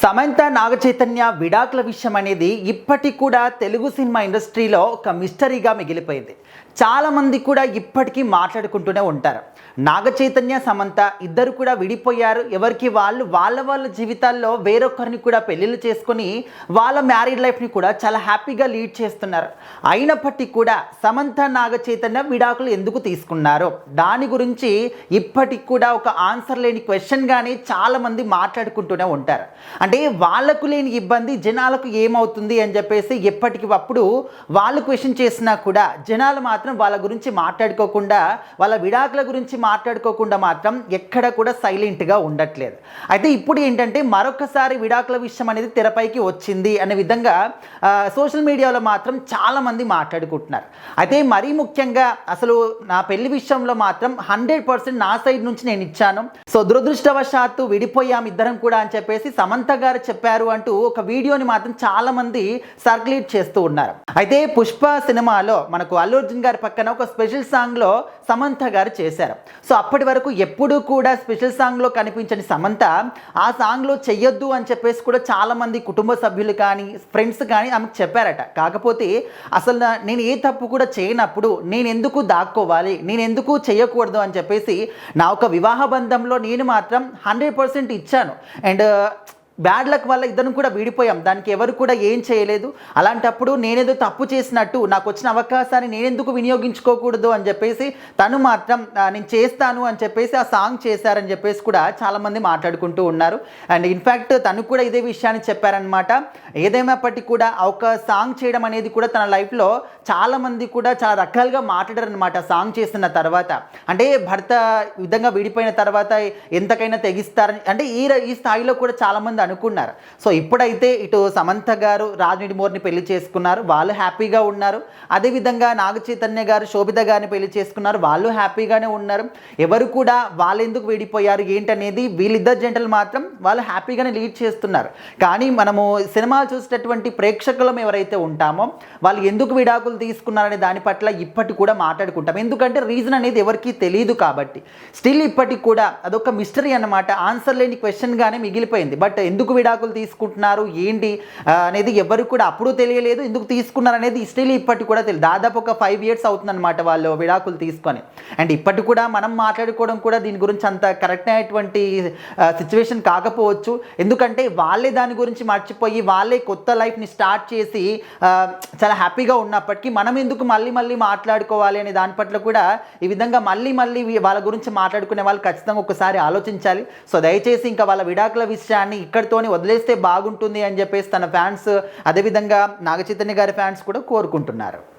సమంత నాగచైతన్య విడాకుల విషయం అనేది ఇప్పటికి కూడా తెలుగు సినిమా ఇండస్ట్రీలో ఒక మిస్టరీగా మిగిలిపోయింది. చాలామంది కూడా ఇప్పటికీ మాట్లాడుకుంటూనే ఉంటారు. నాగచైతన్య సమంత ఇద్దరు కూడా విడిపోయారు. ఎవరికి వాళ్ళు వాళ్ళ జీవితాల్లో వేరొకరిని కూడా పెళ్ళిళ్ళు చేసుకొని వాళ్ళ మ్యారీడ్ లైఫ్ని కూడా చాలా హ్యాపీగా లీడ్ చేస్తున్నారు. అయినప్పటికీ కూడా సమంత నాగచైతన్య విడాకులు ఎందుకు తీసుకున్నారు, దాని గురించి ఇప్పటికి కూడా ఒక ఆన్సర్ లేని క్వశ్చన్గానే చాలామంది మాట్లాడుకుంటూనే ఉంటారు. అంటే వాళ్ళకు లేని ఇబ్బంది జనాలకు ఏమవుతుంది అని చెప్పేసి ఎప్పటికప్పుడు వాళ్ళు క్వశ్చన్ చేసినా కూడా జనాలు మాత్రం వాళ్ళ గురించి మాట్లాడుకోకుండా, వాళ్ళ విడాకుల గురించి మాట్లాడుకోకుండా మాత్రం ఎక్కడ కూడా సైలెంట్గా ఉండట్లేదు. అయితే ఇప్పుడు ఏంటంటే మరొకసారి విడాకుల విషయం అనేది తెరపైకి వచ్చింది అనే విధంగా సోషల్ మీడియాలో మాత్రం చాలామంది మాట్లాడుకుంటున్నారు. అయితే మరీ ముఖ్యంగా అసలు నా పెళ్లి విషయంలో మాత్రం 100% నా సైడ్ నుంచి నేను ఇచ్చాను. సో దురదృష్టవశాత్తు విడిపోయాం ఇద్దరం కూడా అని చెప్పేసి సమంత గారు చెప్పారు అంటూ ఒక వీడియోని మాత్రం చాలా మంది సర్క్యులేట్ చేస్తూ ఉన్నారు. అయితే పుష్ప సినిమాలో మనకు అల్లు అర్జున్ గారి పక్కన ఒక స్పెషల్ సాంగ్లో సమంత గారు చేశారు. సో అప్పటి వరకు ఎప్పుడూ కూడా స్పెషల్ సాంగ్లో కనిపించని సమంత ఆ సాంగ్లో చెయ్యొద్దు అని చెప్పేసి కూడా చాలామంది కుటుంబ సభ్యులు కానీ ఫ్రెండ్స్ కానీ ఆమెకు చెప్పారట. కాకపోతే అసలు నేను ఏ తప్పు కూడా చేయనప్పుడు నేను ఎందుకు దాక్కోవాలి, నేను ఎందుకు చేయకూడదు అని చెప్పేసి నా ఒక వివాహ బంధంలో నేను మాత్రం 100% ఇచ్చాను. అండ్ బ్యాడ్ లక్ వల్ల ఇద్దరం కూడా విడిపోయాం, దానికి ఎవరు కూడా ఏం చేయలేదు. అలాంటప్పుడు నేనేదో తప్పు చేసినట్టు నాకు వచ్చిన అవకాశాన్ని నేనెందుకు వినియోగించుకోకూడదు అని చెప్పేసి తను మాత్రం నేను చేస్తాను అని చెప్పేసి ఆ సాంగ్ చేశారని చెప్పేసి కూడా చాలామంది మాట్లాడుకుంటూ ఉన్నారు. అండ్ ఇన్ఫ్యాక్ట్ తను కూడా ఇదే విషయాన్ని చెప్పారనమాట. ఏదేమైనప్పటికీ కూడా ఒక సాంగ్ చేయడం అనేది కూడా తన లైఫ్లో చాలామంది కూడా చాలా రకాలుగా మాట్లాడారనమాట సాంగ్ చేసిన తర్వాత. అంటే భర్త విధంగా విడిపోయిన తర్వాత ఎంతకైనా తెగిస్తారని అంటే ఈ స్థాయిలో కూడా చాలామంది అనుకున్నారు. సో ఇప్పుడైతే ఇటు సమంత గారు రాజ్నిడిమోర్ని పెళ్లి చేసుకున్నారు, వాళ్ళు హ్యాపీగా ఉన్నారు. అదేవిధంగా నాగ చైతన్య గారు శోభిత గారిని పెళ్లి చేసుకున్నారు, వాళ్ళు హ్యాపీగానే ఉన్నారు. ఎవరు కూడా వాళ్ళు ఎందుకు విడిపోయారు ఏంటనేది వీళ్ళిద్దరు జంటలు మాత్రం వాళ్ళు హ్యాపీగానే లీడ్ చేస్తున్నారు. కానీ మనము సినిమాలు చూసేటటువంటి ప్రేక్షకులం ఎవరైతే ఉంటామో వాళ్ళు ఎందుకు విడాకులు తీసుకున్నారనే దాని పట్ల ఇప్పటికి కూడా మాట్లాడుకుంటాం. ఎందుకంటే రీజన్ అనేది ఎవరికి తెలియదు కాబట్టి. స్టిల్ ఇప్పటికి కూడా అదొక మిస్టరీ అన్నమాట, ఆన్సర్ లేని క్వశ్చన్గానే మిగిలిపోయింది. బట్ ఎందుకు విడాకులు తీసుకుంటున్నారు ఏంటి అనేది ఎవరు కూడా అప్పుడు తెలియలేదు, ఎందుకు తీసుకున్నారు అనేది స్టిల్ ఇప్పటికి కూడా తెలియదు. దాదాపు ఒక 5 years అవుతుందన్నమాట వాళ్ళు విడాకులు తీసుకొని. అండ్ ఇప్పటికి కూడా మనం మాట్లాడుకోవడం కూడా దీని గురించి అంత కరెక్ట్ అయినటువంటి సిచ్యువేషన్ కాకపోవచ్చు. ఎందుకంటే వాళ్ళే దాని గురించి మర్చిపోయి వాళ్ళే కొత్త లైఫ్ని స్టార్ట్ చేసి చాలా హ్యాపీగా ఉన్నప్పటికీ మనం ఎందుకు మళ్ళీ మాట్లాడుకోవాలి అనే దాని పట్ల కూడా ఈ విధంగా మళ్ళీ వాళ్ళ గురించి మాట్లాడుకునే వాళ్ళు ఖచ్చితంగా ఒకసారి ఆలోచించాలి. సో దయచేసి ఇంకా వాళ్ళ విడాకుల విషయాన్ని ఇక్కడితోనే వదిలేస్తే బాగుంటుంది అని చెప్పేసి తన ఫ్యాన్స్ అదేవిధంగా నాగచైతన్య గారి ఫ్యాన్స్ కూడా కోరుకుంటున్నారు.